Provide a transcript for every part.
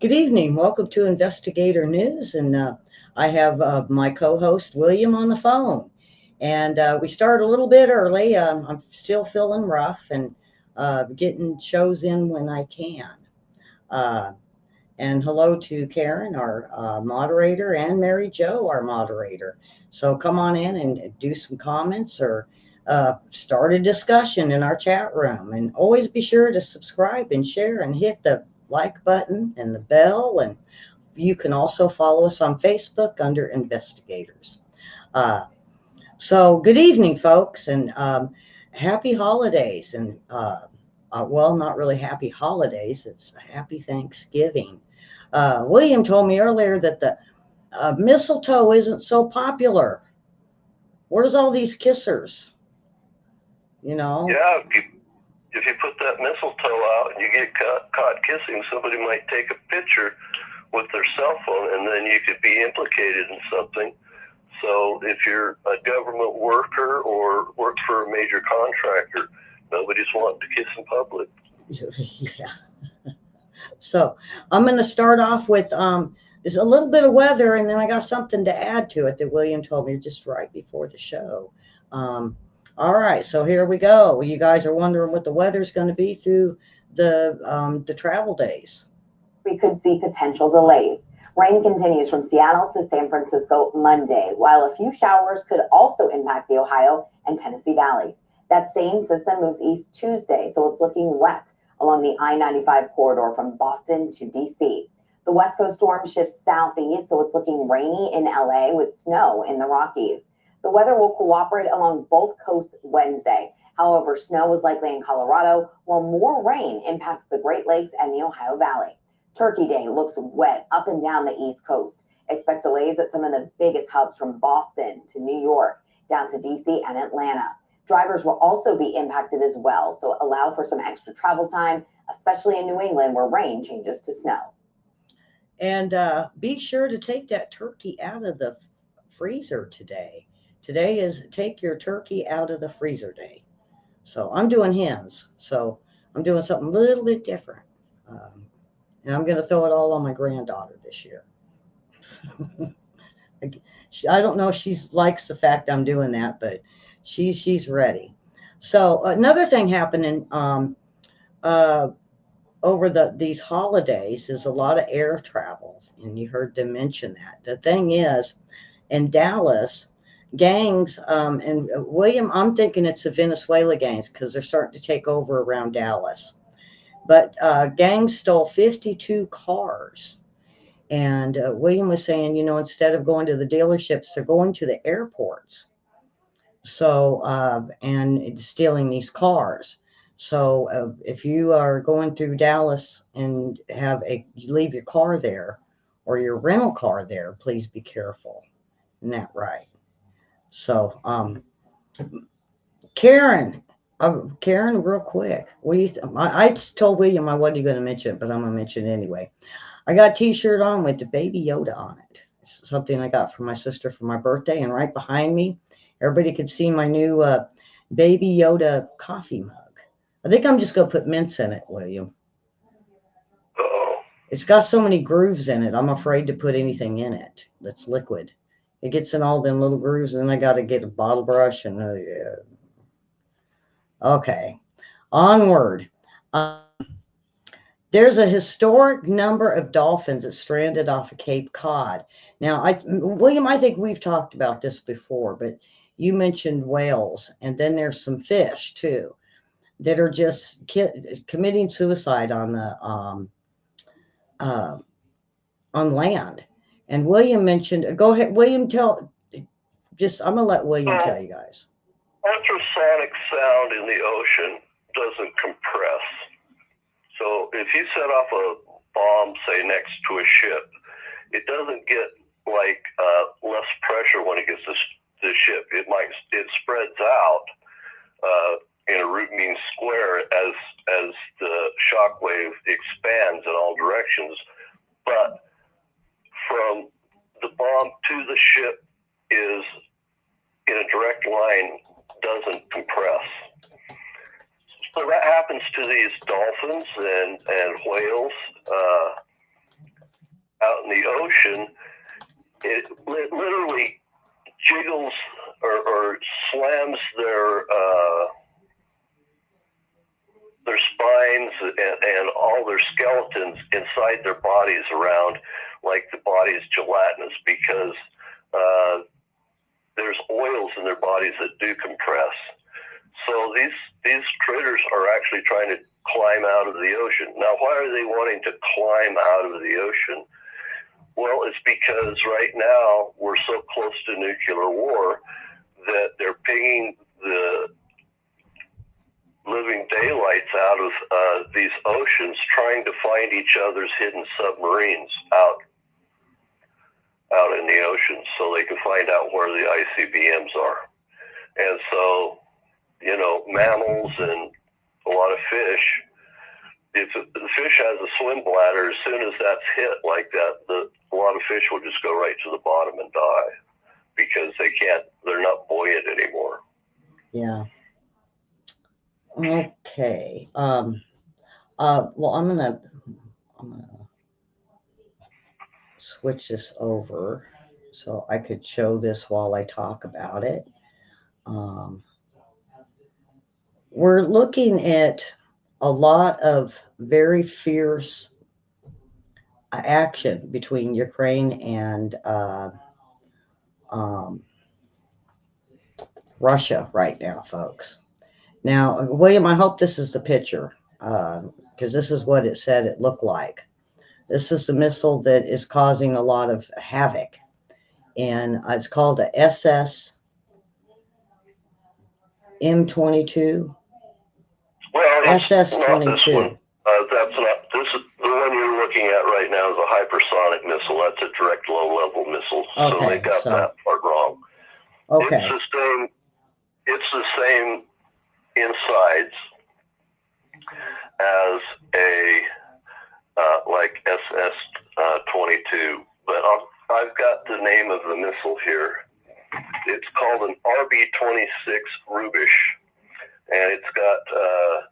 Good evening. Welcome to Investigator News. And I have my co host, William, on the phone. And we started a little bit early. I'm still feeling rough and getting shows in when I can. Uh, and hello to Karen, our moderator, and Mary Jo, our moderator. So come on in and do some comments or start a discussion in our chat room. And always be sure to subscribe and share and hit the like button and the bell. And you can also follow us on Facebook under Investigators. Uh, so good evening, folks, and happy holidays. And well, not really happy holidays. It's happy Thanksgiving. William told me earlier that the mistletoe isn't so popular. Where's all these kissers? You know? Yeah, if you put that mistletoe out and you get caught kissing, somebody might take a picture with their cell phone, and then you could be implicated in something. So if you're a government worker or work for a major contractor, nobody's wanting to kiss in public. Yeah. So I'm going to start off with there's a little bit of weather, and then I got something to add to it that William told me just right before the show. All right, so here we go. You guys are wondering what the weather's going to be through the travel days. We could see potential delays. Rain continues from Seattle to San Francisco Monday, while a few showers could also impact the Ohio and Tennessee valleys. That same system moves east Tuesday, so it's looking wet along the I-95 corridor from Boston to D.C. The West Coast storm shifts southeast, so it's looking rainy in LA with snow in the Rockies. The weather will cooperate along both coasts Wednesday. However, snow is likely in Colorado, while more rain impacts the Great Lakes and the Ohio Valley. Turkey Day looks wet up and down the East Coast. Expect delays at some of the biggest hubs from Boston to New York, down to DC and Atlanta. Drivers will also be impacted as well, so allow for some extra travel time, especially in New England where rain changes to snow. And be sure to take that turkey out of the freezer today. Today is take your turkey out of the freezer day. So I'm doing hens. So I'm doing something a little bit different. And I'm going to throw it all on my granddaughter this year. I don't know if she likes the fact I'm doing that, but she's ready. So another thing happening over these holidays is a lot of air travel, and you heard them mention that. The thing is, in Dallas, gangs, and William, I'm thinking it's the Venezuela gangs because they're starting to take over around Dallas. But gangs stole 52 cars. And William was saying, instead of going to the dealerships, they're going to the airports. So, and stealing these cars. So if you are going through Dallas and you leave your car there or your rental car there, please be careful. Isn't that right? So, Karen, real quick. I told William I wasn't going to mention it, but I'm going to mention it anyway. I got a t-shirt on with the Baby Yoda on it. It's something I got from my sister for my birthday. And right behind me, everybody could see my new Baby Yoda coffee mug. I think I'm just going to put mints in it, William. Uh-oh. It's got so many grooves in it, I'm afraid to put anything in it that's liquid. It gets in all them little grooves, and then I got to get a bottle brush. And yeah. Okay, onward. There's a historic number of dolphins that stranded off of Cape Cod. Now, William, I think we've talked about this before, but you mentioned whales, and then there's some fish too that are just committing suicide on land. And William mentioned. Go ahead, William. I'm gonna let William tell you guys. Ultrasonic sound in the ocean doesn't compress. So if you set off a bomb, say, next to a ship, it doesn't get less pressure when it gets to the ship. It spreads out in a root mean square as the shock wave expands in all directions. But from the bomb to the ship is in a direct line, doesn't compress. So that happens to these dolphins and whales. out in the ocean, it literally jiggles or slams their spines and all their skeletons inside their bodies around like the body is gelatinous, because there's oils in their bodies that do compress. So these critters are actually trying to climb out of the ocean. Now, why are they wanting to climb out of the ocean? Well, it's because right now we're so close to nuclear war that they're pinging the living daylights out of these oceans, trying to find each other's hidden submarines out in the ocean, so they can find out where the ICBMs are. And so, you know, mammals and a lot of fish, if the fish has a swim bladder, as soon as that's hit like that, a lot of fish will just go right to the bottom and die, because they're not buoyant anymore. Yeah. Okay. Well, I'm gonna switch this over so I could show this while I talk about it. We're looking at a lot of very fierce action between Ukraine and Russia right now, folks. Now, William, I hope this is the picture, because this is what it said it looked like. This is the missile that is causing a lot of havoc, and it's called a SS M22. Well, SS-22. Not this one. That's not. This is the one you're looking at right now. Is a hypersonic missile. That's a direct low-level missile. Okay, so they got that part wrong. Okay. It's the same insides as a like SS-22, but I've got the name of the missile here. It's called an RB-26 Rubish, and it's got a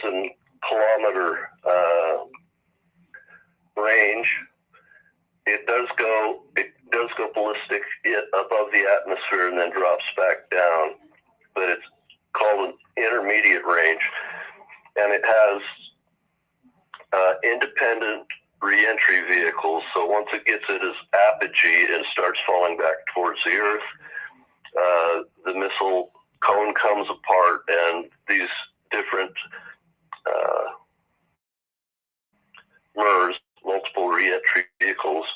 5,000 kilometer range. It does go ballistic above the atmosphere and then drops back down, but it's called an intermediate range, and it has independent re-entry vehicles. So once it gets at its apogee and starts falling back towards the Earth, the missile cone comes apart, and these different MIRS, multiple re-entry vehicles,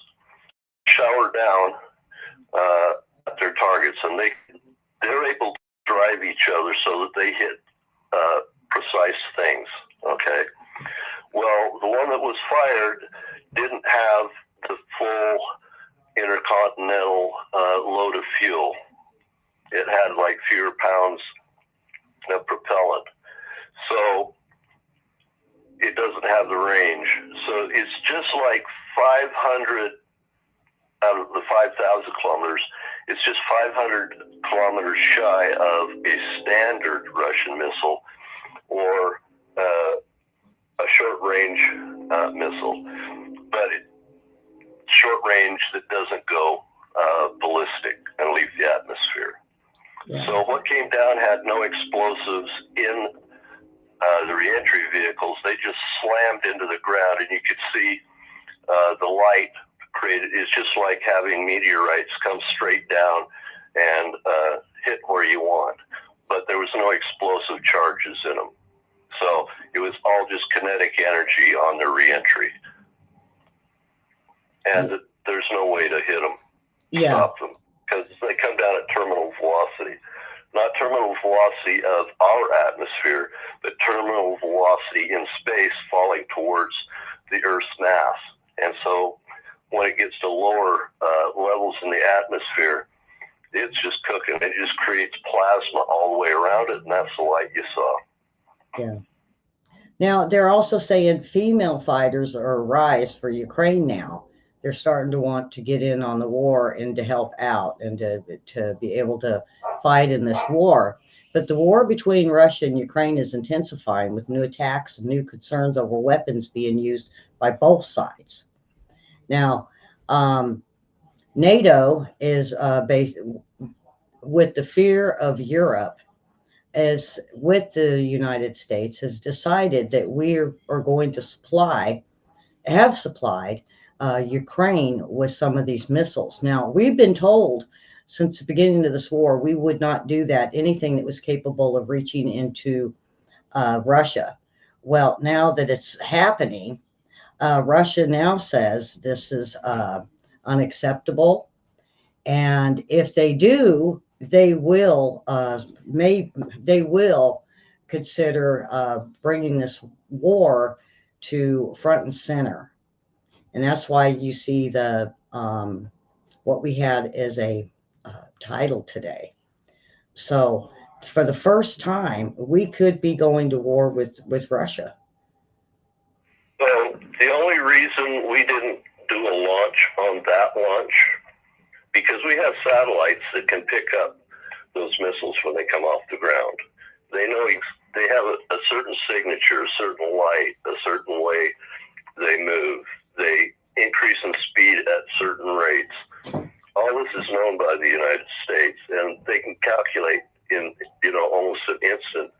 shower down at their targets, and they're able to drive each other so that they hit precise things. Okay. Well, the one that was fired didn't have the full intercontinental load of fuel. It had like fewer pounds of propellant. So it doesn't have the range. So it's just like 500 out of the 5,000 kilometers. It's just 500 kilometers shy of a standard Russian missile or a short-range missile, but short range that doesn't go ballistic and leave the atmosphere. Yeah. So what came down had no explosives in the reentry vehicles. They just slammed into the ground, and you could see the light created. It's just like having meteorites come straight down and hit where you want, but there was no explosive charges in them. So it was all just kinetic energy on the reentry, and there's no way to hit them, stop them, because they come down at terminal velocity. Not terminal velocity of our atmosphere, but terminal velocity in space falling towards the Earth's mass. And so when it gets to lower levels in the atmosphere, it's just cooking. It just creates plasma all the way around it, and that's the light you saw. Yeah. Now, they're also saying female fighters are a rise for Ukraine now. They're starting to want to get in on the war and to help out and to be able to fight in this war. But the war between Russia and Ukraine is intensifying with new attacks and new concerns over weapons being used by both sides. Now, NATO is based with the fear of Europe, as with the United States, has decided that we are going to have supplied Ukraine with some of these missiles. Now, we've been told since the beginning of this war we would not do that, anything that was capable of reaching into Russia. Well, now that it's happening, Russia now says this is unacceptable. And if they do, they will consider bringing this war to front and center. And that's why you see the what we had as a title today. So for the first time, we could be going to war with Russia. Well, the only reason we didn't do a launch on that launch, because we have satellites that can pick up those missiles when they come off the ground. They know they have a certain signature, a certain light, a certain way they move. They increase in speed at certain rates. All this is known by the United States, and they can calculate in almost an instant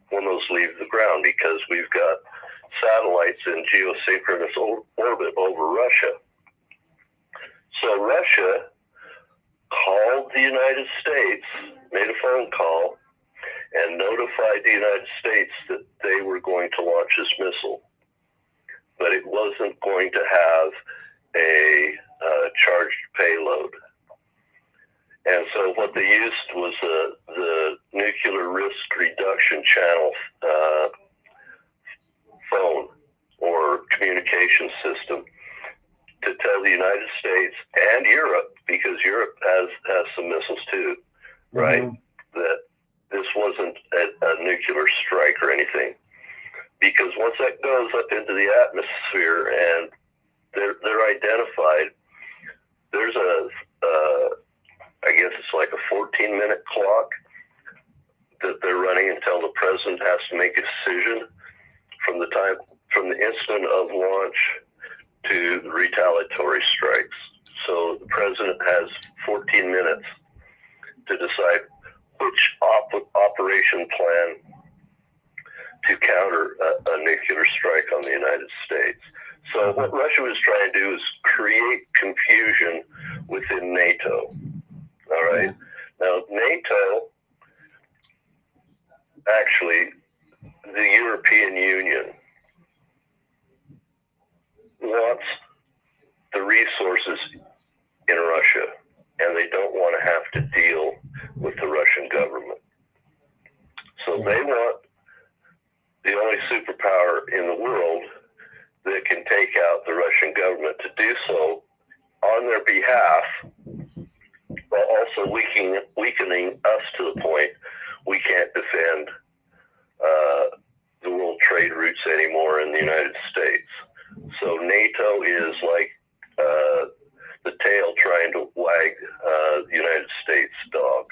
when those leave the ground, because we've got satellites in geosynchronous orbit over Russia. So Russia called the United States, made a phone call, and notified the United States that they were going to launch this missile, but it wasn't going to have a charged payload. And so what they used was the nuclear risk reduction channel phone or communication system to tell the United States and Europe, because Europe has some missiles too, right? Mm-hmm. That this wasn't a nuclear strike or anything. Because once that goes up into the atmosphere and they're identified, there's I guess it's like a 14-minute clock that they're running until the president has to make a decision from the instant of launch to retaliatory strikes. So the president has 14 minutes to decide which operation plan to counter a nuclear strike on the United States. So what Russia was trying to do is create confusion within NATO. All right. Now, NATO, actually, the European Union wants the resources in Russia, and they don't want to have to deal with the Russian government. So they want the only superpower in the world that can take out the Russian government to do so on their behalf, while also weakening us to the point we can't defend the world trade routes anymore in the United States. So NATO is like the tail trying to wag the United States dog.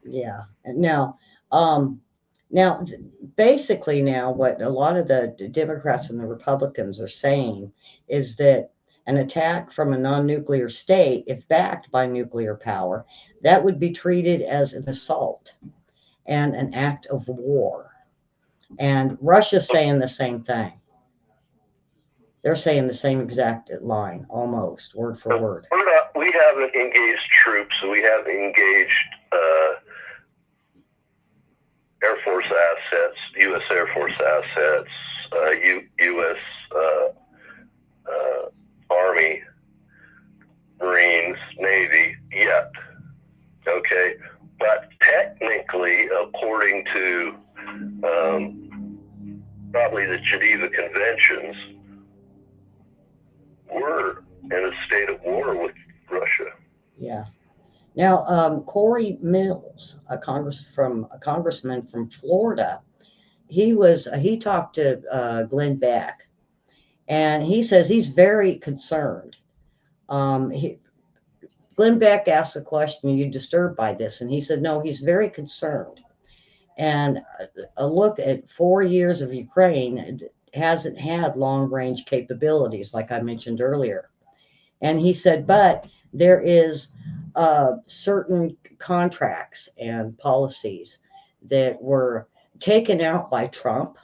Yeah. Now, basically now what a lot of the Democrats and the Republicans are saying is that an attack from a non-nuclear state, if backed by nuclear power, that would be treated as an assault and an act of war. And Russia's saying the same thing. They're saying the same exact line, almost, word for word. We haven't engaged troops. We haven't engaged Air Force assets, U.S. Air Force assets, U.S. Army, Marines, Navy yet. Okay? But technically, according to probably the Geneva Conventions, we're in a state of war with Russia. Yeah. Now, Corey Mills, a congressman from Florida, he talked to Glenn Beck, and he says he's very concerned. Glenn Beck asked the question, "Are you disturbed by this?" And he said, no, he's very concerned. And a look at 4 years of Ukraine hasn't had long-range capabilities, like I mentioned earlier. And he said, but there is certain contracts and policies that were taken out by Trump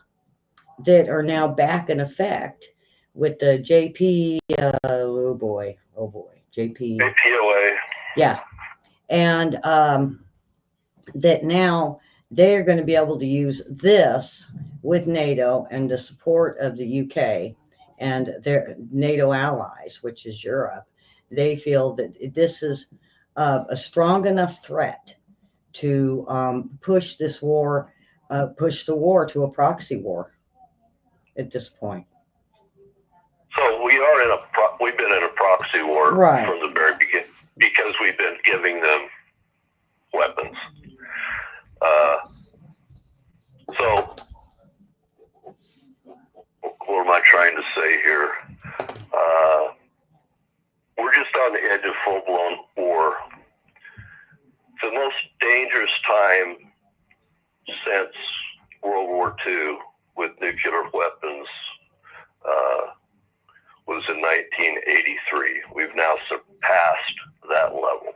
that are now back in effect with the JP, oh boy, JP. APOA. Yeah. And that now they're going to be able to use this with NATO and the support of the UK and their NATO allies, which is Europe. They feel that this is a strong enough threat to push this war, push the war to a proxy war at this point. So we are in we've been in a proxy war Right. from the very beginning because we've been giving them weapons. So what am I trying to say here? We're just on the edge of full-blown war. The most dangerous time since World War II with nuclear weapons was in 1983. We've now surpassed that level.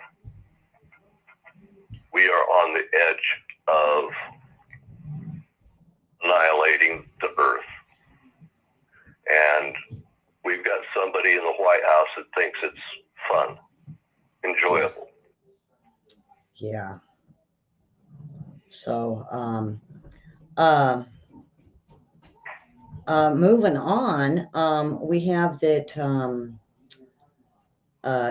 We are on the edge of annihilating the earth. And we've got somebody in the White House that thinks it's fun, enjoyable. Yeah. So, moving on, we have that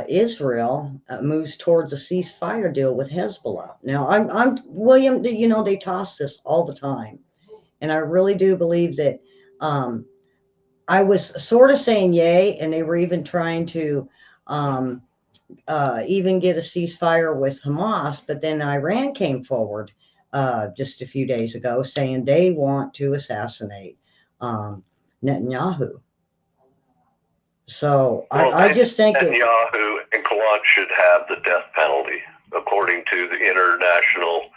Israel moves towards a ceasefire deal with Hezbollah. Now, I'm William. You know, they toss this all the time, and I really do believe that. I was sort of saying yay, and they were even trying to even get a ceasefire with Hamas, but then Iran came forward just a few days ago saying they want to assassinate Netanyahu. So well, I just think Netanyahu and Gallant should have the death penalty, according to the International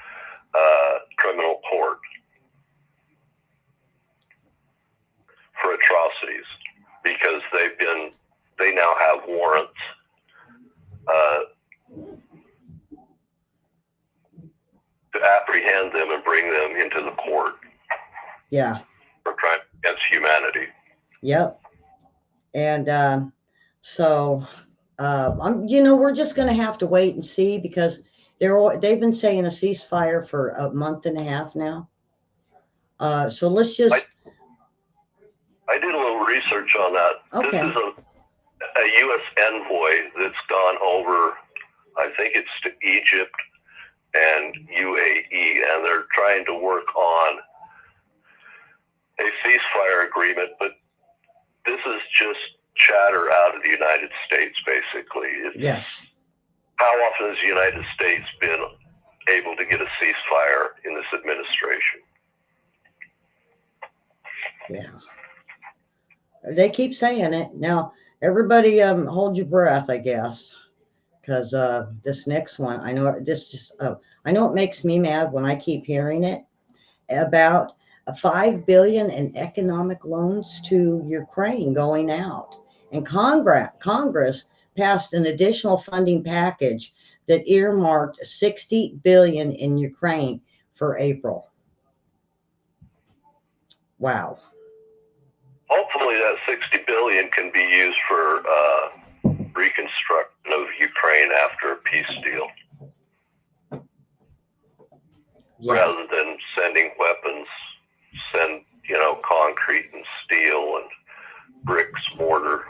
Criminal Court, for atrocities, because they now have warrants to apprehend them and bring them into the court. Yeah. For crime against humanity. Yep. And so we're just going to have to wait and see, because they've been saying a ceasefire for a month and a half now. So let's just. I did a little research on that. Okay. This is a U.S. envoy that's gone over, I think it's to Egypt and UAE, and they're trying to work on a ceasefire agreement, but this is just chatter out of the United States, basically. Yes. How often has the United States been able to get a ceasefire in this administration? Yeah. They keep saying it. Now, everybody hold your breath, I guess, because this next one, I know it makes me mad when I keep hearing it about $5 billion in economic loans to Ukraine going out. And Congress passed an additional funding package that earmarked $60 billion in Ukraine for April. Wow. Hopefully that $60 billion can be used for reconstruction of Ukraine after a peace deal. Yeah. Rather than sending weapons, send, concrete and steel and bricks, mortar.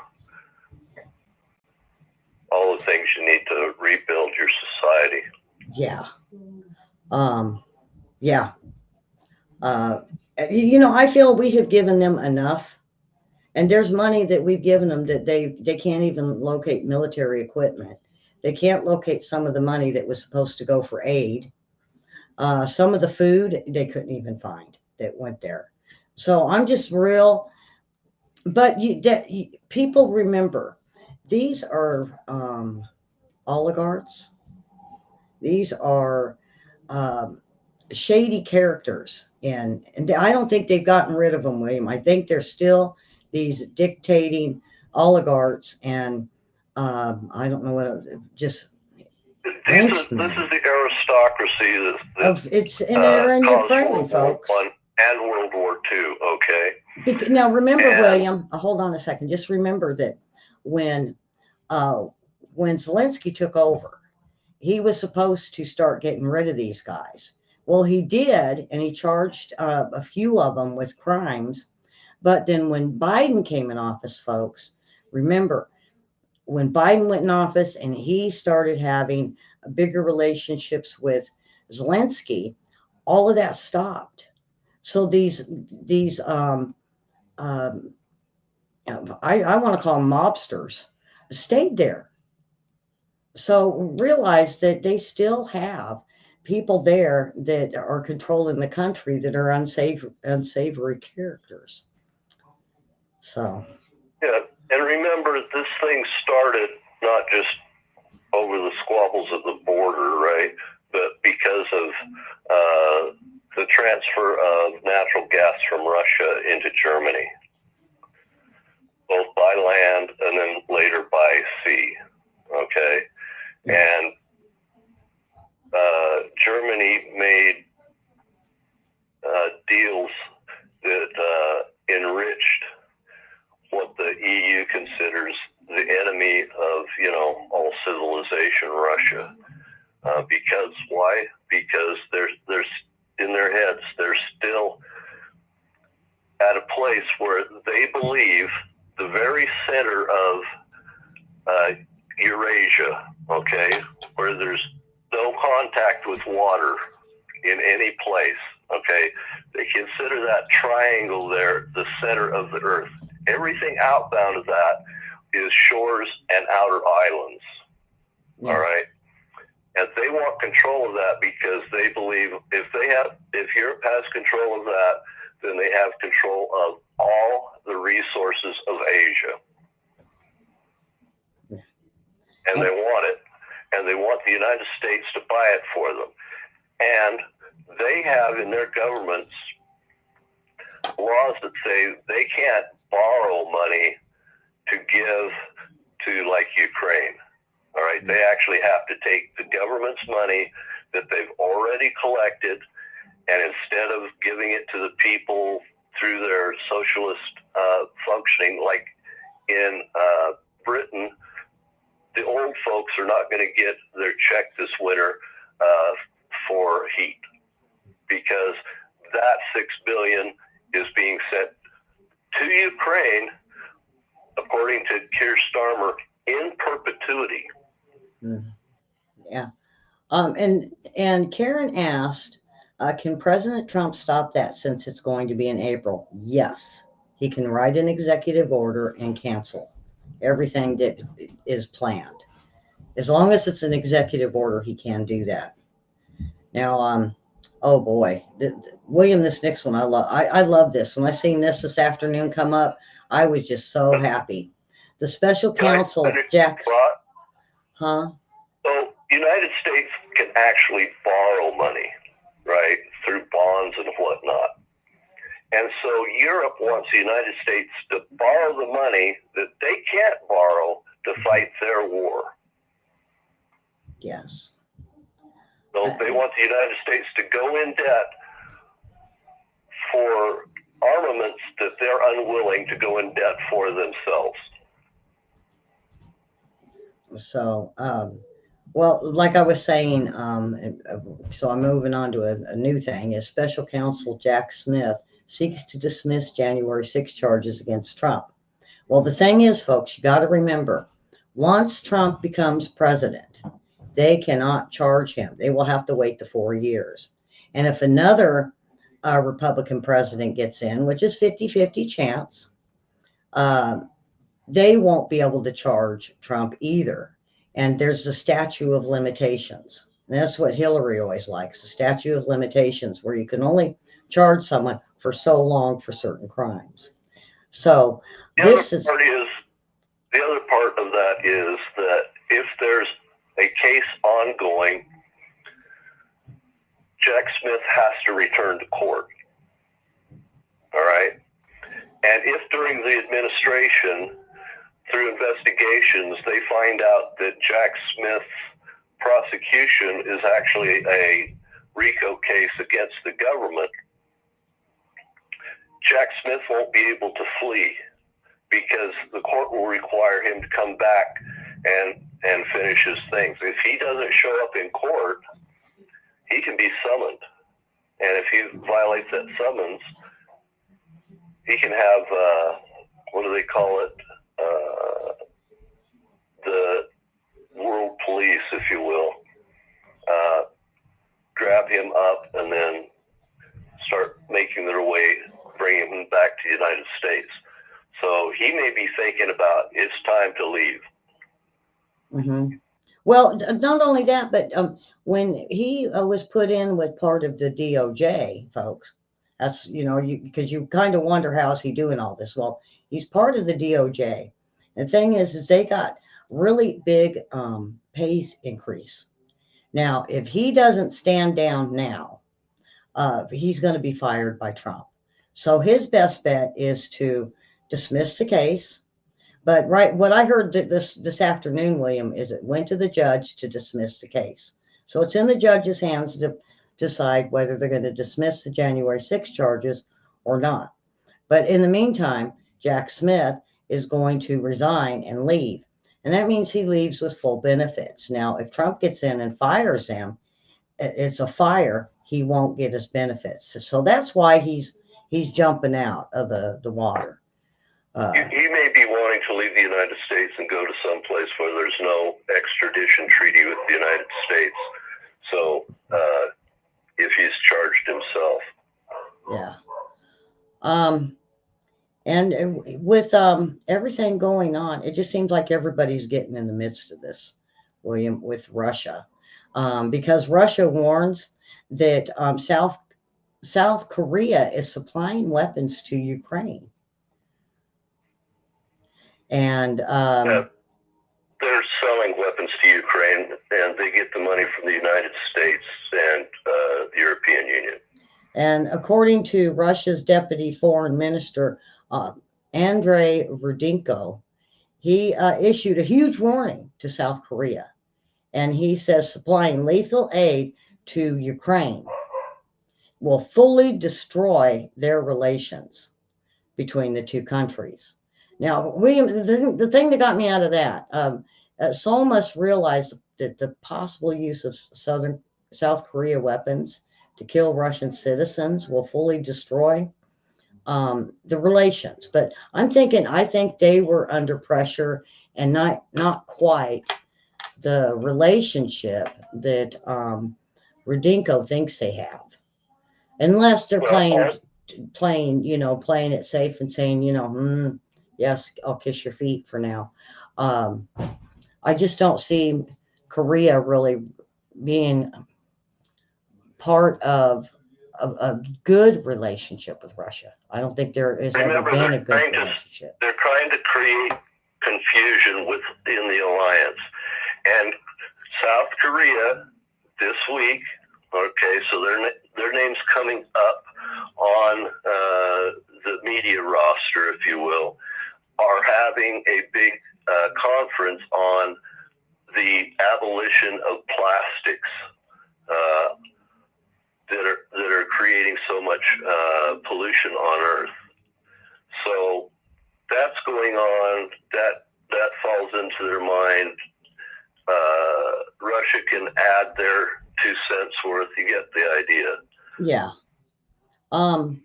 All the things you need to rebuild your society. Yeah. Yeah. I feel we have given them enough. And there's money that we've given them that they can't even locate military equipment. They can't locate some of the money that was supposed to go for aid. Some of the food they couldn't even find that went there. So I'm just real. But people remember, these are oligarchs. These are shady characters. And I don't think they've gotten rid of them, William. I think they're still these dictating oligarchs, and I don't know what, just This henchmen. is the aristocracy It's and they're in caused Ukraine, World folks. War I and World War II. Okay. Now remember, And William. Hold on a second. Just remember that when uh, when Zelensky took over, he was supposed to start getting rid of these guys. Well, he did, and he charged a few of them with crimes. But then when Biden came in office, folks, remember when Biden went in office and he started having bigger relationships with Zelensky, all of that stopped. So these um, I want to call them mobsters stayed there. So realize that they still have people there that are controlling the country that are unsavory characters. So yeah, and remember, this thing started not just over the squabbles at the border, right? But because of the transfer of natural gas from Russia into Germany, both by land and then later by sea. Okay, and Germany made deals that enriched what the EU considers the enemy of, all civilization, Russia. Because why? Because there's in their heads, they're still at a place where they believe the very center of Eurasia, okay, where there's no contact with water in any place, okay, they consider that triangle there the center of the earth. Everything outbound of that is shores and outer islands, all right? And they want control of that because they believe if Europe has control of that, then they have control of all the resources of Asia. And they want it. And they want the United States to buy it for them. And they have in their governments laws that say they can't borrow money to give to, like, Ukraine. All right, they actually have to take the government's money that they've already collected, and instead of giving it to the people through their socialist functioning, like in Britain, the old folks are not going to get their check this winter for heat, because that $6 billion is being sent to Ukraine, according to Keir Starmer, in perpetuity. Yeah. And Karen asked, can President Trump stop that since it's going to be in April? Yes. He can write an executive order and cancel everything that is planned. As long as it's an executive order, he can do that. Now, oh boy, William, this next one I love. I love this. When I seen this afternoon come up, I was just so happy. The special counsel, Jack. Huh? So, United States can actually borrow money, right, through bonds and whatnot. And so Europe wants the United States to borrow the money that they can't borrow to fight their war. Yes. So they want the United States to go in debt for armaments that they're unwilling to go in debt for themselves. So, well, like I was saying, so I'm moving on to a new thing. Is Special Counsel Jack Smith seeks to dismiss January 6 charges against Trump. Well, the thing is, folks, you got to remember, once Trump becomes president, they cannot charge him. They will have to wait the 4 years. And if another Republican president gets in, which is 50-50 chance, they won't be able to charge Trump either. And there's the statute of limitations. And that's what Hillary always likes, the statute of limitations, where you can only charge someone for so long for certain crimes. So the other part of that is that if there's a case ongoing, Jack Smith has to return to court. All right? And if during the administration, through investigations, they find out that Jack Smith's prosecution is actually a RICO case against the government, Jack Smith won't be able to flee because the court will require him to come back and finish his things. If he doesn't show up in court, he can be summoned. And if he violates that summons, he can have, what do they call it? The world police, if you will, grab him up and then start making their way, bring him back to the United States. So he may be thinking about it's time to leave. Mm-hmm. Well, not only that, but when he was put in with part of the DOJ, folks, that's, you know, because you kind of wonder how's he doing all this. Well, he's part of the DOJ. The thing is they got really big pay increase. Now, if he doesn't stand down now, he's going to be fired by Trump. So his best bet is to dismiss the case. But what I heard this afternoon, William, is it went to the judge to dismiss the case. So it's in the judge's hands to decide whether they're going to dismiss the January 6 charges or not. But in the meantime, Jack Smith is going to resign and leave. And that means he leaves with full benefits. Now, if Trump gets in and fires him, it's a fire. He won't get his benefits. So that's why he's jumping out of the water. He may be wanting to leave the United States and go to some place where there's no extradition treaty with the United States. So if he's charged himself. Yeah. And with everything going on, it just seems like everybody's getting in the midst of this, William, with Russia. Because Russia warns that South Korea is supplying weapons to Ukraine. And they're selling weapons to Ukraine, and they get the money from the United States and the European Union. And according to Russia's deputy foreign minister, Andrei Rudenko, he issued a huge warning to South Korea. And he says supplying lethal aid to Ukraine will fully destroy their relations between the two countries. Now, William, the thing that got me out of that, Seoul must realize that the possible use of South Korea weapons to kill Russian citizens will fully destroy the relations. But I think they were under pressure and not quite the relationship that Rudenko thinks they have, unless they're playing it safe and saying, yes, I'll kiss your feet for now. I just don't see Korea really being part of a good relationship with Russia. I don't think there has ever been a good relationship. They're trying to create confusion within the alliance. And South Korea this week, okay, so their name's coming up on the media roster, if you will, are having a big conference on the abolition of plastics that are creating so much pollution on Earth. So that's going on. That falls into their mind. Russia can add their 2 cents worth. You get the idea. Yeah. I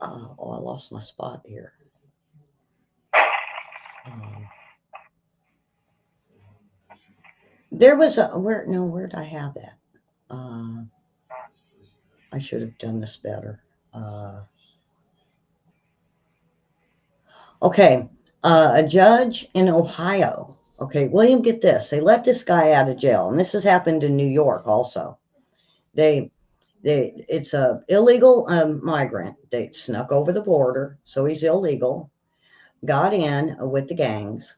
lost my spot here. There was where did I have that? I should have done this better. Okay. A judge in Ohio. Okay, William, get this. They let this guy out of jail, and this has happened in New York also. It's a illegal migrant. They snuck over the border, so he's illegal. Got in with the gangs,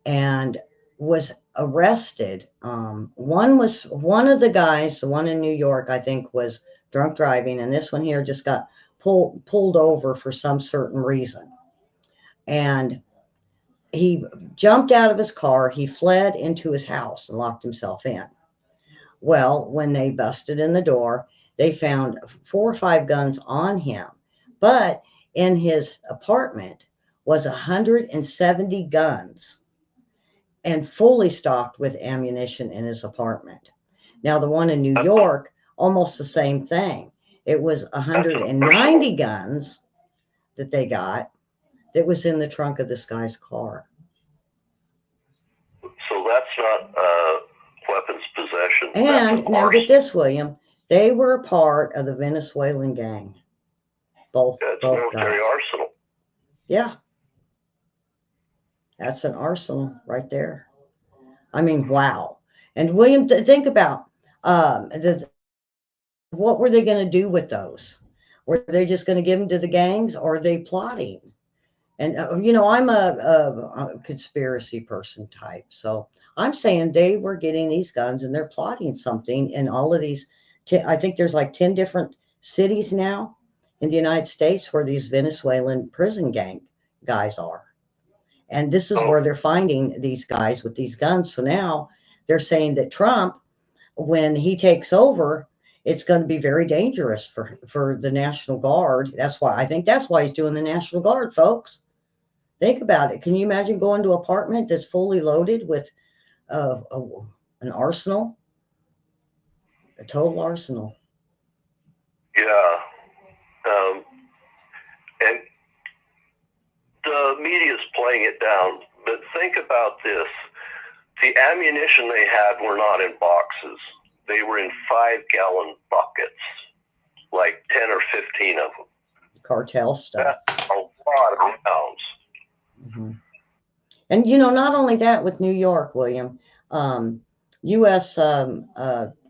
and was arrested. One of the guys, the one in New York, I think, was drunk driving, and this one here just got pulled over for some certain reason. And he jumped out of his car. He fled into his house and locked himself in. Well, when they busted in the door, they found 4 or 5 guns on him. But in his apartment was 170 guns and fully stocked with ammunition in his apartment. Now, the one in New York, almost the same thing. It was 190 guns that they got that was in the trunk of this guy's car. So that's not weapons possession. And now get this, William. They were a part of the Venezuelan gang. Both military guys. arsenal. Yeah. That's an arsenal right there. I mean, wow. And William, think about what were they going to do with those? Were they just going to give them to the gangs, or are they plotting? And, I'm a conspiracy person type. So I'm saying they were getting these guns and they're plotting something in all of these. I think there's like 10 different cities now in the United States where these Venezuelan prison gang guys are. And this is where they're finding these guys with these guns. So now they're saying that Trump, when he takes over, it's going to be very dangerous for the National Guard. That's why he's doing the National Guard, folks. Think about it. Can you imagine going to an apartment that's fully loaded with an arsenal, a total arsenal? Yeah. And the media's playing it down. But think about this. The ammunition they had were not in boxes. They were in 5-gallon buckets, like 10 or 15 of them. Cartel stuff. That's a lot of rounds. Mm-hmm. And, not only that with New York, William, U.S.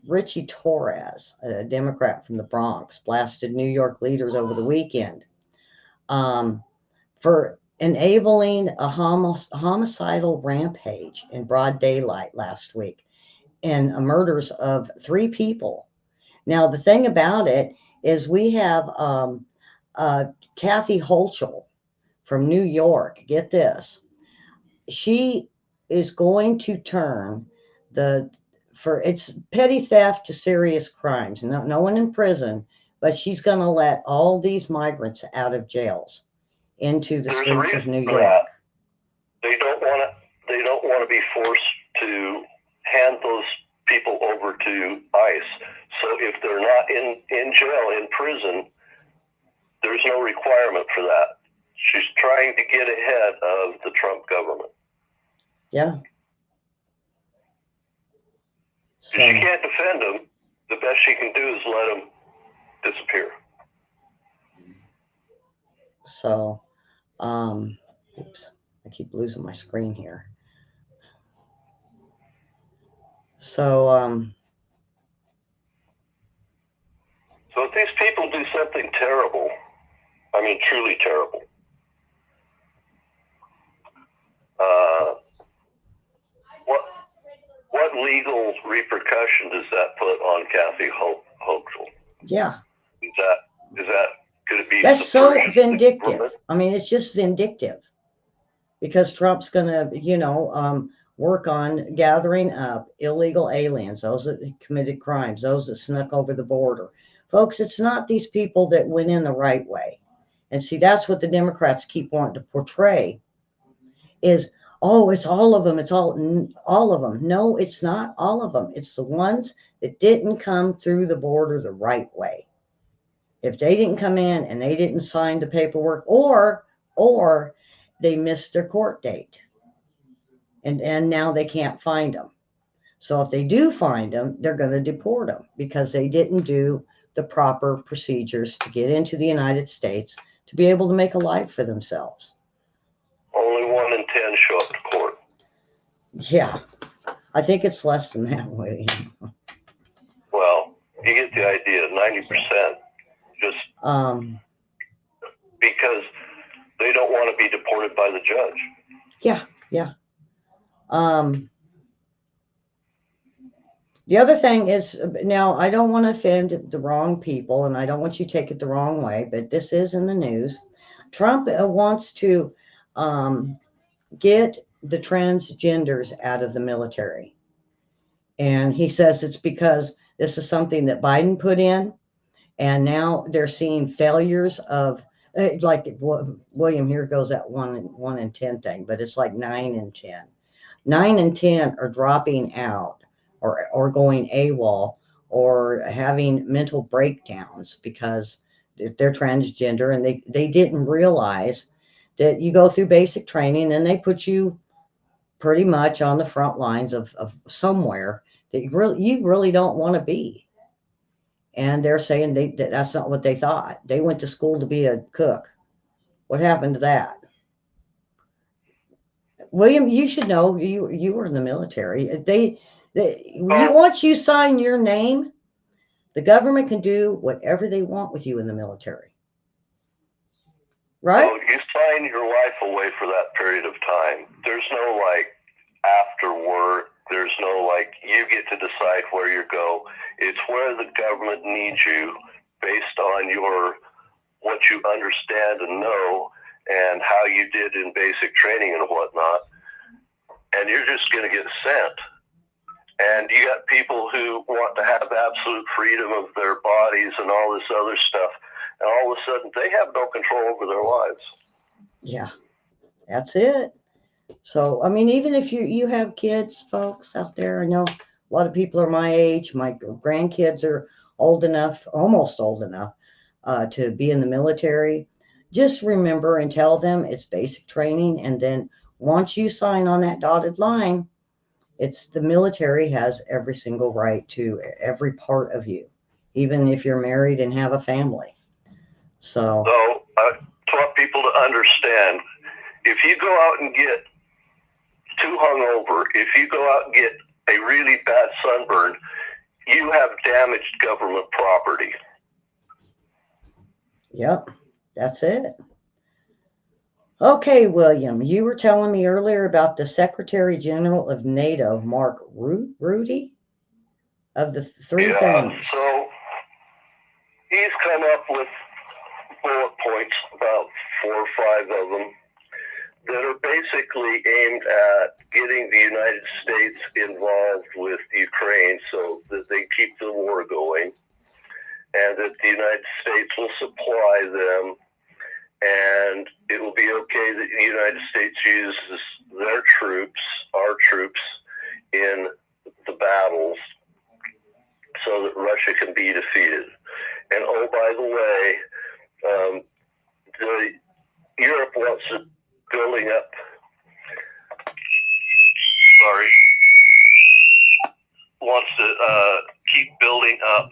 Richie Torres, a Democrat from the Bronx, blasted New York leaders over the weekend for enabling a homicidal rampage in broad daylight last week and murders of 3 people. Now, the thing about it is we have Kathy Hochul from New York. Get this. She is going to turn it's petty theft to serious crimes. No one in prison, but she's going to let all these migrants out of jails into the streets of New York. They don't want to be forced to hand those people over to ICE. So if they're not in jail, in prison, there's no requirement for that. She's trying to get ahead of the Trump government. Yeah. So, she can't defend them. The best she can do is let them disappear. So, oops, I keep losing my screen here. So, so if these people do something terrible, I mean truly terrible, what legal repercussion does that put on Kathy Hochul? Yeah. Is that could it be? That's so vindictive. I mean, it's just vindictive because Trump's going to, work on gathering up illegal aliens, those that committed crimes, those that snuck over the border. Folks, it's not these people that went in the right way. And see, that's what the Democrats keep wanting to portray is, oh, it's all of them. It's all of them. No, it's not all of them. It's the ones that didn't come through the border the right way. If they didn't come in and they didn't sign the paperwork or they missed their court date and now they can't find them. So if they do find them, they're going to deport them because they didn't do the proper procedures to get into the United States to be able to make a life for themselves. Only 1 in 10 show up to court. Yeah, I think it's less than that, William. Well, you get the idea. 90%, just because they don't want to be deported by the judge. Yeah. The other thing is, now I don't want to offend the wrong people, and I don't want you to take it the wrong way, but this is in the news. Trump wants to get the transgenders out of the military. And he says it's because this is something that Biden put in, and now they're seeing failures of, like William, here goes that 1 in 10 thing, but it's like 9 in 10. 9 in 10 are dropping out or going AWOL or having mental breakdowns because they're transgender, and they didn't realize that you go through basic training and they put you pretty much on the front lines of somewhere that you really don't want to be. And they're saying that's not what they thought. They went to school to be a cook. What happened to that? William, you should know. You were in the military. Once you sign your name, the government can do whatever they want with you in the military. Right? So you sign your life away for that period of time. There's no like after work. There's no like you get to decide where you go. It's where the government needs you based on what you understand and know and how you did in basic training and whatnot. And you're just going to get sent. And you got people who want to have absolute freedom of their bodies and all this other stuff. And all of a sudden, they have no control over their lives. Yeah, that's it. So, I mean, even if you have kids, folks out there, I know a lot of people are my age. My grandkids are old enough, almost old enough, to be in the military. Just remember and tell them it's basic training. And then once you sign on that dotted line, it's the military has every single right to every part of you, even if you're married and have a family. So I want people to understand, if you go out and get too hungover, if you go out and get a really bad sunburn, you have damaged government property. Yep, that's it. Okay, William, you were telling me earlier about the Secretary General of NATO, Mark Rutte, of the three things. So he's come up with bullet points, about 4 or 5 of them, that are basically aimed at getting the United States involved with Ukraine so that they keep the war going, and that the United States will supply them, and it will be okay that the United States uses their troops, our troops, in the battles so that Russia can be defeated. And oh, by the way, Europe wants to keep building up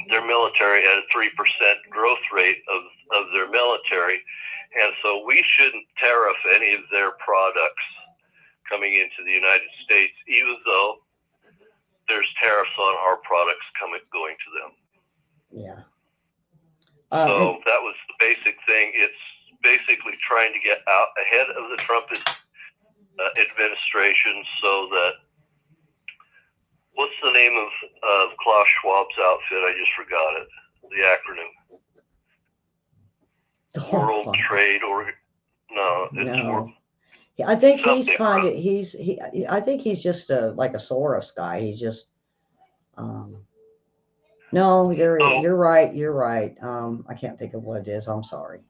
their military at a 3% growth rate of their military, and so we shouldn't tariff any of their products coming into the United States, even though there's tariffs on our products going to them. Yeah. So that was the basic thing. It's basically trying to get out ahead of the Trump administration so that, what's the name of Klaus Schwab's outfit? I just forgot it. The acronym. World Trade Organ. No, it's no. I think he's kind of I think he's just like a Soros guy. He's just no, you're right. You're right. I can't think of what it is. I'm sorry.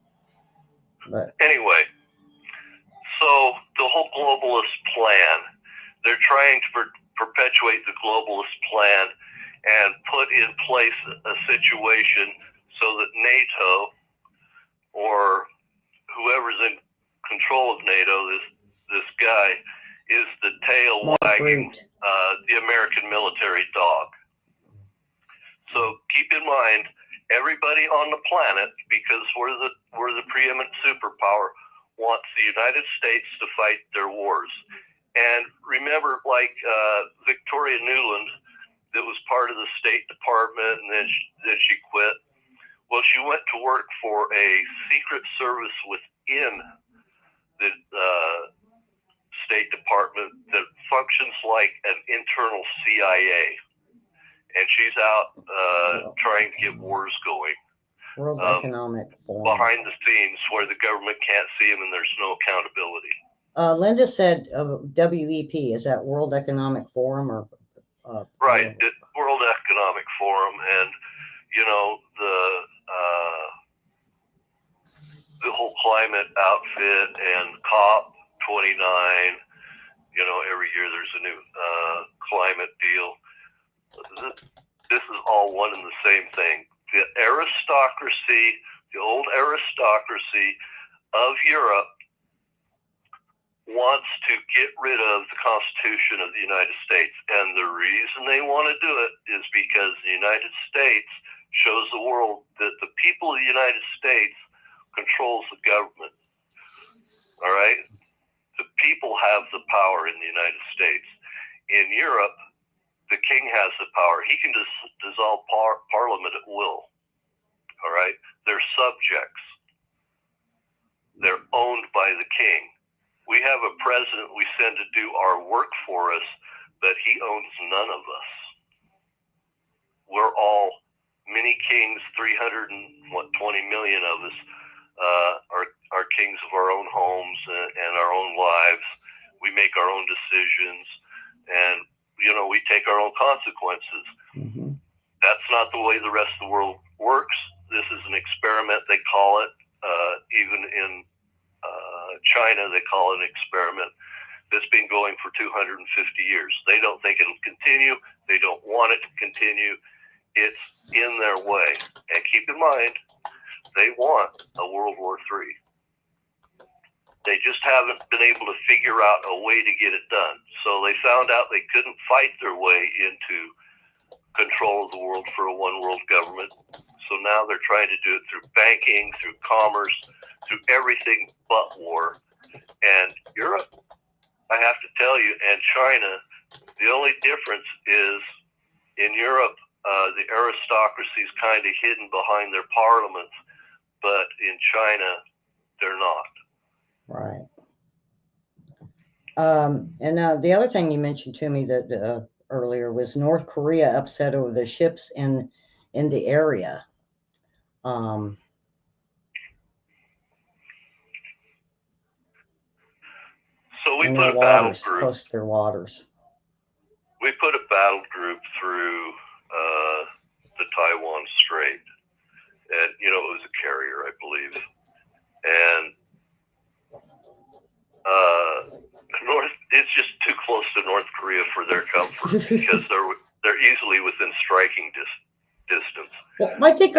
But anyway, so the whole globalist plan, they're trying to perpetuate the globalist plan and put in place a situation so that NATO or whoever's in control of NATO, this guy, is the tail wagging the American military dog. So keep in mind, everybody on the planet, because we're the preeminent superpower, wants the United States to fight their wars. And remember, like Victoria Nuland, that was part of the State Department, and then she quit. Well, she went to work for a secret service within the State Department that functions like an internal CIA. And she's out trying to get wars going. World Economic Forum. Behind the scenes where the government can't see them and there's no accountability. Linda said WEP, is that World Economic Forum or? Right, World Economic Forum, and you know the whole climate outfit and COP 29. You know, every year there's a new climate deal. This is all one and the same thing. The aristocracy, the old aristocracy of Europe wants to get rid of the Constitution of the United States. And the reason they want to do it is because the United States shows the world that the people of the United States controls the government. All right? The people have the power in the United States. In Europe, the king has the power. He can just dissolve parliament at will. All right? They're subjects. They're owned by the king. We have a president we send to do our work for us, but he owns none of us. We're all mini kings, 320 million of us are kings of our own homes and our own lives. We make our own decisions, and you know, we take our own consequences. Mm-hmm. That's not the way the rest of the world works. This is an experiment, they call it. Even in China, they call it an experiment that's been going for 250 years. They don't think it'll continue. They don't want it to continue. It's in their way. And keep in mind, they want a World War III. They just haven't been able to figure out a way to get it done. So they found out they couldn't fight their way into control of the world for a one world government. So now they're trying to do it through banking, through commerce, through everything but war. And Europe, I have to tell you, and China, the only difference is in Europe, the aristocracy is kind of hidden behind their parliaments, but in China, they're not. Right. And the other thing you mentioned to me that earlier was North Korea upset over the ships in the area. So we put a battle group close to their waters. We put a battle group through the Taiwan Strait, and you know, it was a carrier, I believe, and it's just too close to North Korea for their comfort because they're easily within striking distance. Well, I think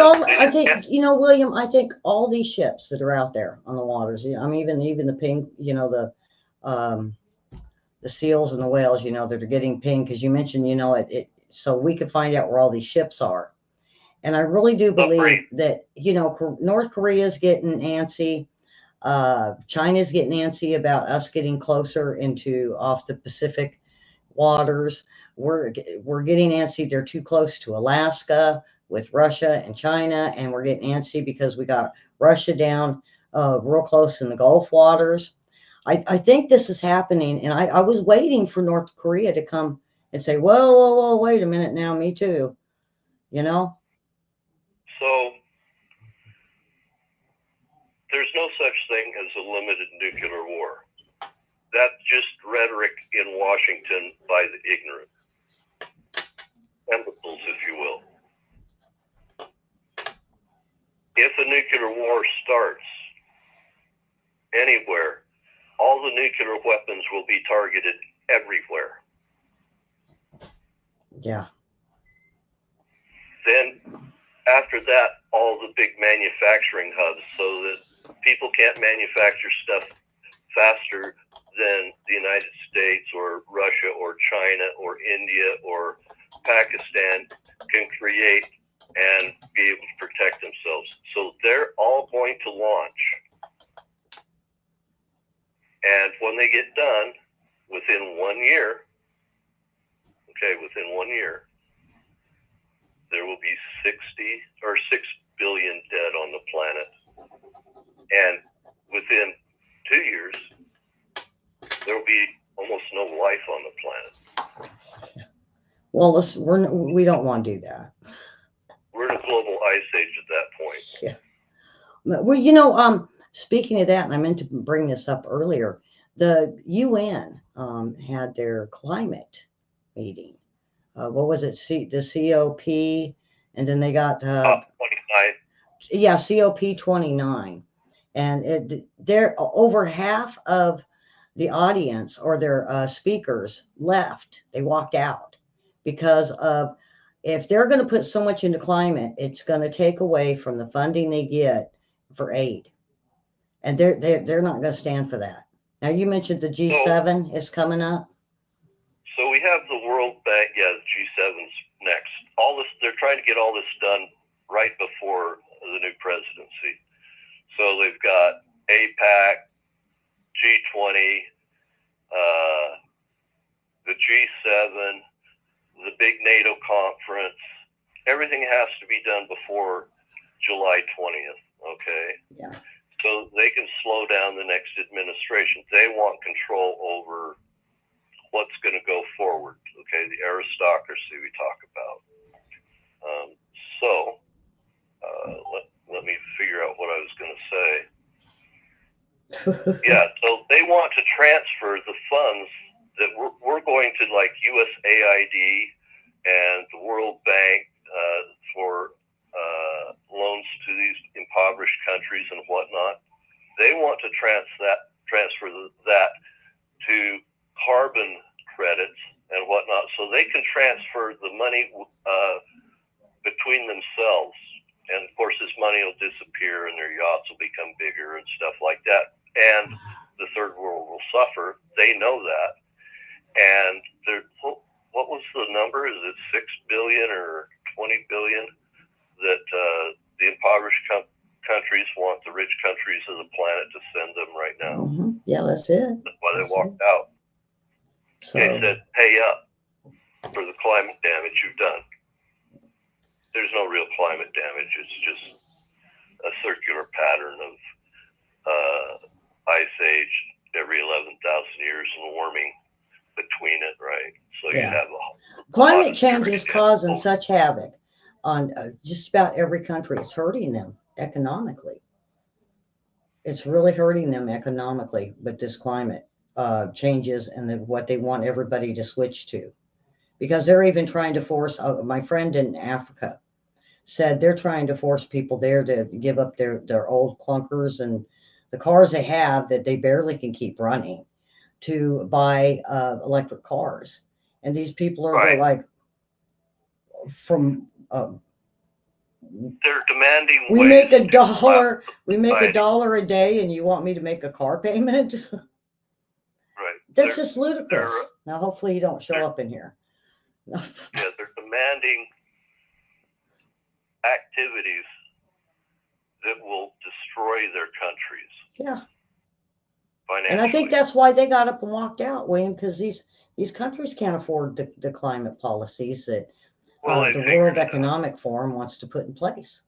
you know, William, I think all these ships that are out there on the waters, you know, I mean, even the ping, you know, the seals and the whales, you know, that are getting pinged, because you mentioned, you know, so we could find out where all these ships are. And I really do believe that, you know, North Korea's getting antsy. China's getting antsy about us getting closer off the Pacific waters. We're getting antsy. They're too close to Alaska with Russia and China, and we're getting antsy because we got Russia down real close in the Gulf waters. I think this is happening, and I was waiting for North Korea to come and say, whoa, wait a minute now, me too, you know? So there's no such thing as a limited nuclear war. That's just rhetoric in Washington by the ignorant. Chemicals, if you will. If a nuclear war starts anywhere, all the nuclear weapons will be targeted everywhere. Yeah. Then, after that, all the big manufacturing hubs, so that people can't manufacture stuff faster than the United States or Russia or China or India or Pakistan can create and be able to protect themselves. So they're all going to launch. And when they get done, within 1 year, there will be 6 billion dead on the planet. And within 2 years, there will be almost no life on the planet. Well, we don't want to do that. We're in a global ice age at that point. Yeah. Well, speaking of that, and I meant to bring this up earlier, the UN had their climate meeting. What was it? The COP, and then they got 29. yeah, COP 29, and they're over half of the audience or their speakers left. They walked out because of if they're going to put so much into climate, it's going to take away from the funding they get for aid, and they're not going to stand for that. Now you mentioned the G7 is coming up. So we have the World Bank. Yeah, the G7's next. All this, they're trying to get all this done right before the new presidency. So they've got APAC, G20, the G7, the big NATO conference. Everything has to be done before July 20th, okay? Yeah. So they can slow down the next administration. They want control over what's going to go forward, okay? The aristocracy we talk about. Let me figure out what I was going to say. Yeah, so they want to transfer the funds that we're going to, like USAID and the World Bank for loans to these impoverished countries and whatnot. They want to transfer that to carbon credits and whatnot, so they can transfer the money between themselves. And of course, this money will disappear, and their yachts will become bigger and stuff like that. And the third world will suffer. They know that. And what was the number? Is it 6 billion or 20 billion that the impoverished countries want the rich countries of the planet to send them right now? Mm-hmm. Yeah, that's it. That's why they walked out. So, they said, pay up for the climate damage you've done. There's no real climate damage. It's just a circular pattern of ice age every 11,000 years and warming between it, right? So yeah. you have climate change is causing such havoc on just about every country. It's hurting them economically. It's really hurting them economically with this climate changes and what they want everybody to switch to. Because they're even trying to force, my friend in Africa said they're trying to force people there to give up their old clunkers and the cars they have that they barely can keep running to buy electric cars. And these people are right. like, they're demanding we make $1 a day and you want me to make a car payment? Right. That's just ludicrous. Now hopefully you don't show up in here. Yeah, they're demanding activities that will destroy their countries. Yeah. Financially. And I think that's why they got up and walked out, William, because these countries can't afford the climate policies that the World Economic Forum wants to put in place.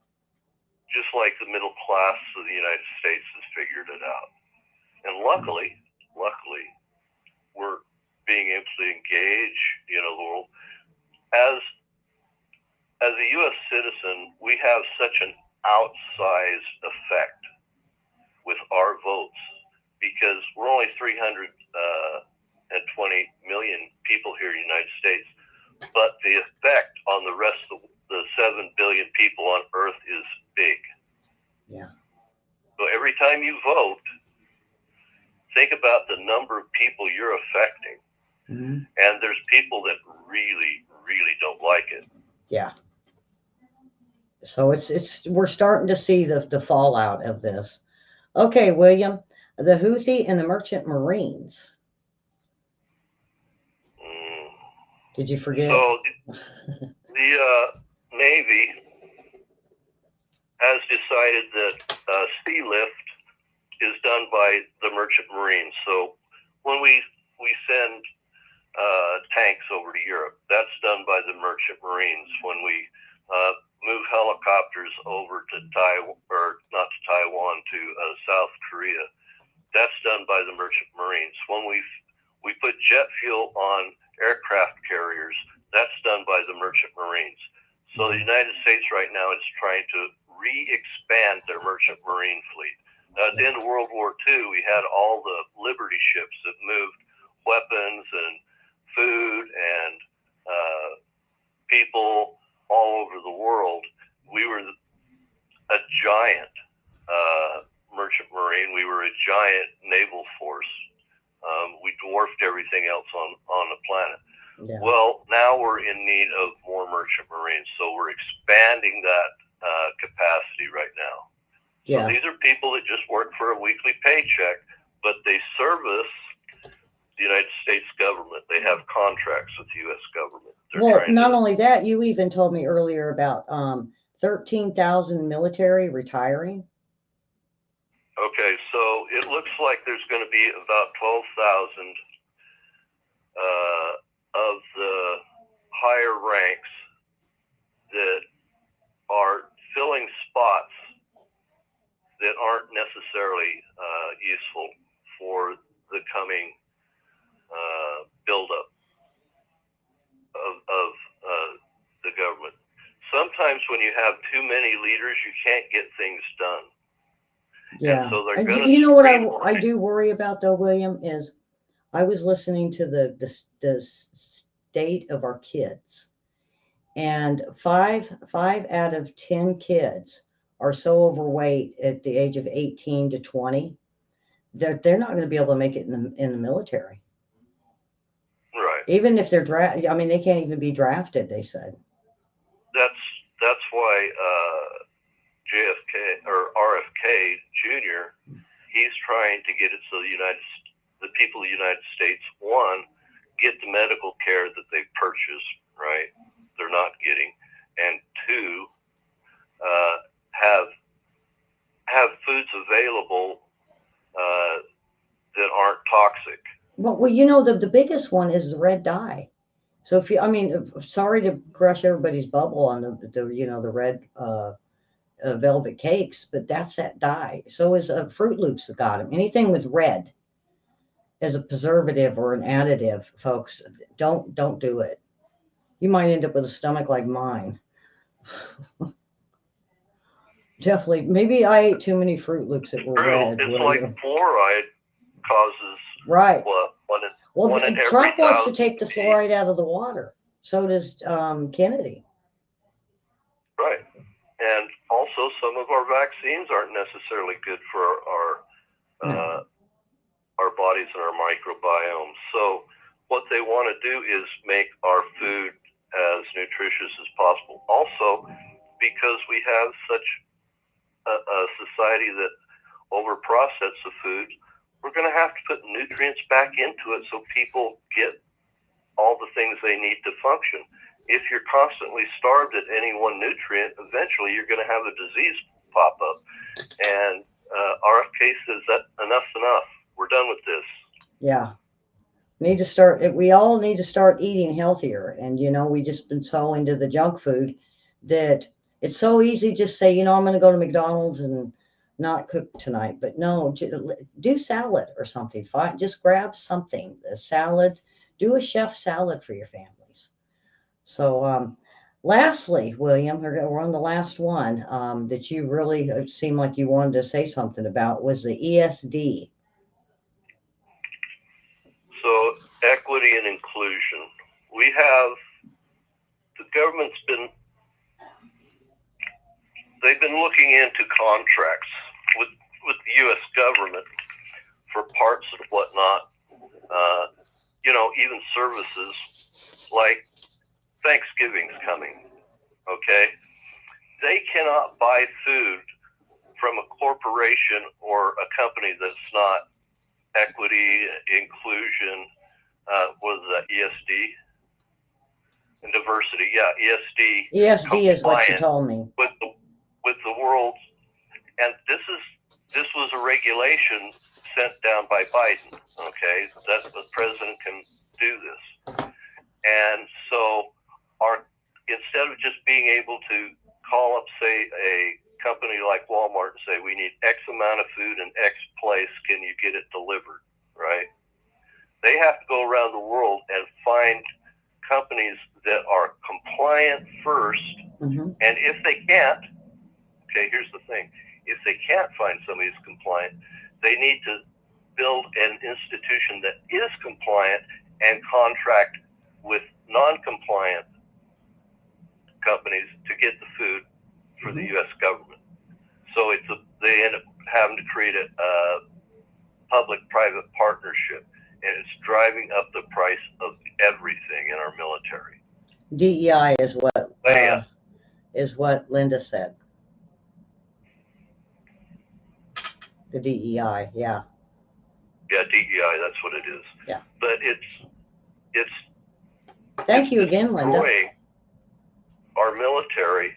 Just like the middle class of the United States has figured it out. And luckily, we're being able to engage, the world. As a U.S. citizen, we have such an outsized effect with our votes because we're only 320 million people here in the United States, but the effect on the rest of the 7 billion people on Earth is big. Yeah. So every time you vote, think about the number of people you're affecting. Mm-hmm. And there's people that really, really don't like it. Yeah. So we're starting to see the fallout of this. Okay, William, the Houthi and the Merchant Marines. Did you forget? So the Navy has decided that sea lift is done by the Merchant Marines. So when we send tanks over to Europe, that's done by the Merchant Marines. When we move helicopters over to Taiwan, or not to Taiwan, to South Korea, that's done by the Merchant Marines. When we put jet fuel on aircraft carriers, that's done by the Merchant Marines. So the United States right now is trying to re-expand their merchant marine fleet. At the end of World War II, we had all the Liberty ships that moved weapons and food and people all over the world. We were a giant merchant marine. We were a giant naval force. We dwarfed everything else on the planet. Yeah. Well, now we're in need of more merchant marines, so we're expanding that capacity right now. Yeah. So these are people that just work for a weekly paycheck, but they service the United States government. They have contracts with the U.S. government. Well, not only that, you even told me earlier about 13,000 military retiring. Okay, so it looks like there's going to be about 12,000 of the higher ranks that are filling spots that aren't necessarily useful for the coming buildup of the government. Sometimes when you have too many leaders, you can't get things done. Yeah. And so they're gonna, you know what I do worry about though, William, is I was listening to the state of our kids, and five out of 10 kids are so overweight at the age of 18 to 20 that they're not going to be able to make it in the military. Right. Even if they're drafted, I mean, they can't even be drafted, they said. That's why JFK or RFK Jr., he's trying to get it so the people of the United States, one, get the medical care that they purchase, right? They're not getting, and two, have foods available that aren't toxic. Well, you know, the biggest one is the red dye. So if you, I mean, sorry to crush everybody's bubble on the red velvet cakes, but that's that dye. So is Fruit Loops that got them. Anything with red as a preservative or an additive, folks, don't do it. You might end up with a stomach like mine. Definitely. Maybe I ate too many Fruit Loops that were red. It's like fluoride causes right. One Trump wants to take the fluoride out of the water. So does Kennedy. Right. And also some of our vaccines aren't necessarily good for our bodies and our microbiome. So what they want to do is make our food as nutritious as possible. Also, because we have such a society that overprocesses the food, we're going to have to put nutrients back into it so people get all the things they need to function. If you're constantly starved at any one nutrient, eventually you're going to have a disease pop up. And RFK says that enough's enough. We're done with this. Yeah. We all need to start eating healthier. And, we just been so into the junk food that it's so easy to just say, I'm going to go to McDonald's and not cook tonight. But no, do salad or something. Fine. Just grab something, a salad, do a chef salad for your families. So lastly, William, we're on the last one that you really seemed like you wanted to say something about was the ESD. So equity and inclusion. The government's they've been looking into contracts with the U.S. government for parts and whatnot, even services like Thanksgiving's coming, okay? They cannot buy food from a corporation or a company that's not equity, inclusion, what is that, ESD? And diversity, yeah, ESD. ESD is what you told me. With the world, and this was a regulation sent down by Biden, okay? That the president can do this. And so instead of just being able to call up, say, a company like Walmart and say, we need X amount of food in X place, can you get it delivered, right? They have to go around the world and find companies that are compliant first, and if they can't, okay, here's the thing. If they can't find somebody who's compliant, they need to build an institution that is compliant and contract with non-compliant companies to get the food for the U.S. government. So they end up having to create a public-private partnership, and it's driving up the price of everything in our military. DEI is what Linda said. The DEI, yeah. Yeah, DEI, that's what it is. Yeah. But it's Thank you again, Linda. destroying our military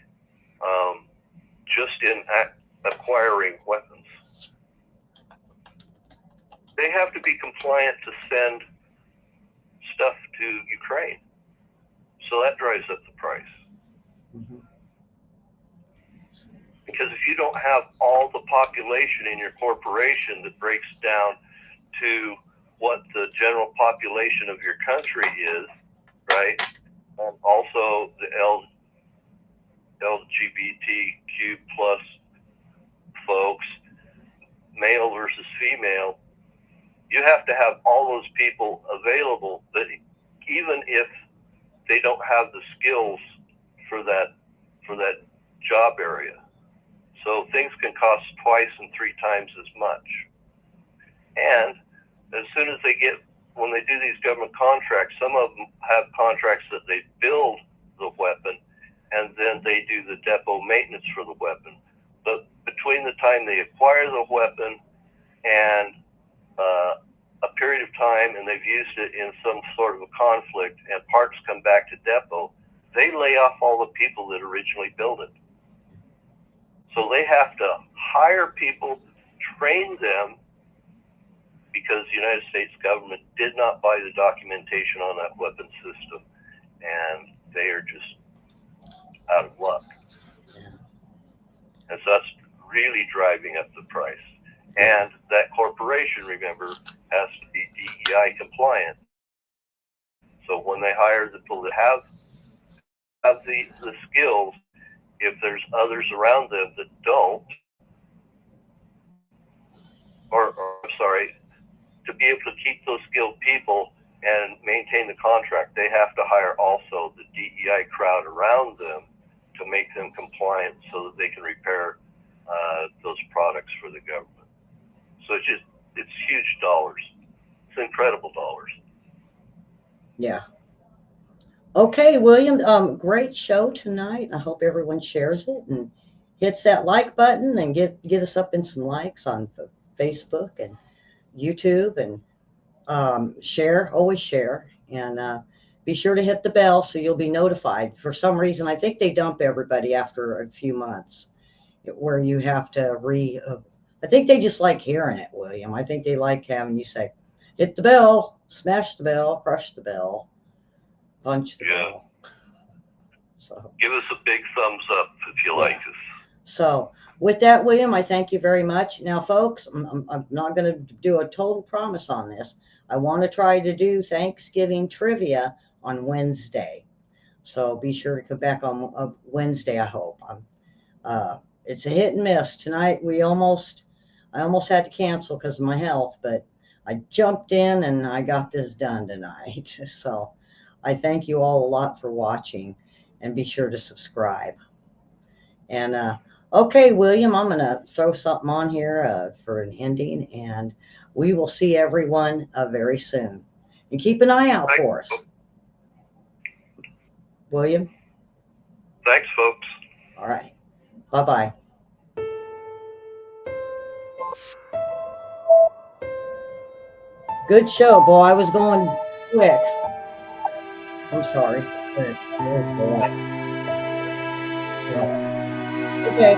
just in acquiring weapons. They have to be compliant to send stuff to Ukraine. So that drives up the price. Mm-hmm. Because if you don't have all the population in your corporation that breaks down to what the general population of your country is, right? And also the LGBTQ plus folks, male versus female, you have to have all those people available, but even if they don't have the skills for that job area. So things can cost twice and 3 times as much. And as soon as when they do these government contracts, some of them have contracts that they build the weapon and then they do the depot maintenance for the weapon. But between the time they acquire the weapon and a period of time, and they've used it in some sort of a conflict, and parts come back to depot, they lay off all the people that originally built it. So they have to hire people, train them, because the United States government did not buy the documentation on that weapon system, and they are just out of luck. Yeah. And so that's really driving up the price. And that corporation, remember, has to be DEI compliant. So when they hire the people that have the skills, if there's others around them that don't, or to be able to keep those skilled people and maintain the contract, they have to hire also the DEI crowd around them to make them compliant so that they can repair those products for the government. So it's huge dollars. It's incredible dollars. Yeah. Okay, William, great show tonight. I hope everyone shares it and hits that like button and get us up in some likes on Facebook and YouTube, and always share, and be sure to hit the bell so you'll be notified. For some reason, I think they dump everybody after a few months where you have to I think they just like hearing it, William. I think they like having you say, hit the bell, smash the bell, crush the bell, punch the bell. So give us a big thumbs up if you like us. So with that, William, I thank you very much. Now, folks, I'm not going to do a total promise on this. I want to try to do Thanksgiving trivia on Wednesday. So be sure to come back on Wednesday, I hope. It's a hit and miss. Tonight, I almost had to cancel because of my health, but I jumped in and I got this done tonight. So I thank you all a lot for watching, and be sure to subscribe. And okay, William, I'm going to throw something on here for an ending, and we will see everyone very soon. And keep an eye out for us. William? Thanks, folks. All right. Bye-bye. Good show, boy. I was going quick. I'm sorry. Okay.